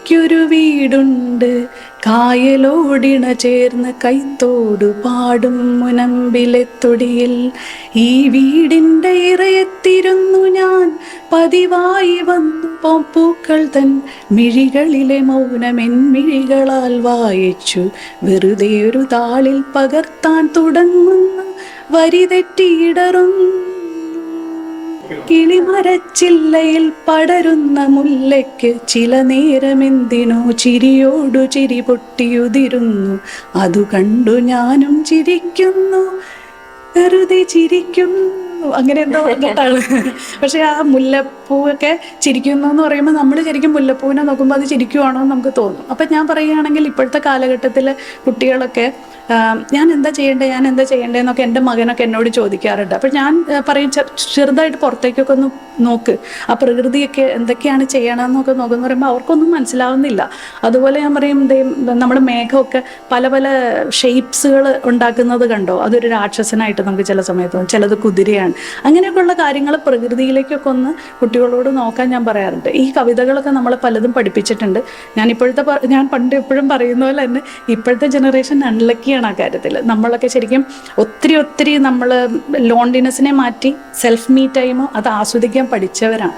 എനിക്കൊരു വീടുണ്ട്, കായലോടിണ ചേർന്ന് കൈത്തോടു പാടും മുനമ്പിലെ തൊടിയിൽ. ഈ വീടിൻ്റെ ഇറയത്തിരുന്നു ഞാൻ പതിവായി വന്നു പൂക്കൾ തൻ മിഴികളിലെ മൗനമെൻ മിഴികളാൽ വായിച്ചു. വെറുതെ ഒരു താളിൽ പകർത്താൻ തുടങ്ങുന്നു, വരി തെറ്റിയിടറുന്നു. കിളിമരച്ചില്ലയിൽ പടരുന്ന മുല്ലയ്ക്ക് ചില നേരമെന്തിനോ ചിരിയോടു ചിരി പൊട്ടിയുതിരുന്നു. അതു കണ്ടു ഞാനും ചിരിക്കുന്നു, വെറുതെ ചിരിക്കുന്നു. അങ്ങനെ എന്തോ കേട്ടാണ്. പക്ഷെ ആ മുല്ലപ്പൂവൊക്കെ ചിരിക്കുന്നു എന്ന് പറയുമ്പോൾ നമ്മൾ ശരിക്കും മുല്ലപ്പൂവിനെ നോക്കുമ്പോൾ അത് ചിരിക്കുവാണോ എന്ന് നമുക്ക് തോന്നും. അപ്പം ഞാൻ പറയുകയാണെങ്കിൽ ഇപ്പോഴത്തെ കാലഘട്ടത്തിൽ കുട്ടികളൊക്കെ ഞാൻ എന്താ ചെയ്യേണ്ടത് എന്നൊക്കെ എൻ്റെ മകനൊക്കെ എന്നോട് ചോദിക്കാറുണ്ട്. അപ്പോൾ ഞാൻ പറയും, ചെറുതായിട്ട് പുറത്തേക്കൊക്കെ ഒന്ന് നോക്ക്, ആ പ്രകൃതിയൊക്കെ എന്തൊക്കെയാണ് ചെയ്യണമെന്നൊക്കെ നോക്കുന്ന പറയുമ്പോൾ അവർക്കൊന്നും മനസ്സിലാവുന്നില്ല. അതുപോലെ ഞാൻ പറയും, നമ്മുടെ മേഘമൊക്കെ പല പല ഷേപ്സുകൾ ഉണ്ടാക്കുന്നത് കണ്ടോ, അതൊരു രാക്ഷസനായിട്ട് നമുക്ക് ചില സമയത്ത് തോന്നും, ചിലത് കുതിരയാണ്. അങ്ങനെയൊക്കെയുള്ള കാര്യങ്ങൾ പ്രകൃതിയിലേക്കൊക്കെ ഒന്ന് കുട്ടികളോട് നോക്കാൻ ഞാൻ പറയാറുണ്ട്. ഈ കവിതകളൊക്കെ നമ്മളെ പലതും പഠിപ്പിച്ചിട്ടുണ്ട്. ഞാൻ പണ്ട് എപ്പോഴും പറയുന്ന പോലെ തന്നെ ഇപ്പോഴത്തെ ജനറേഷൻ അൺലക്കിയാണ് ആ കാര്യത്തിൽ. നമ്മളൊക്കെ ശരിക്കും ഒത്തിരി നമ്മൾ ലോൺലിനെസ്സിനെ മാറ്റി സെൽഫ് മീ ടൈം അത് ആസ്വദിക്കാൻ പഠിച്ചവരാണ്.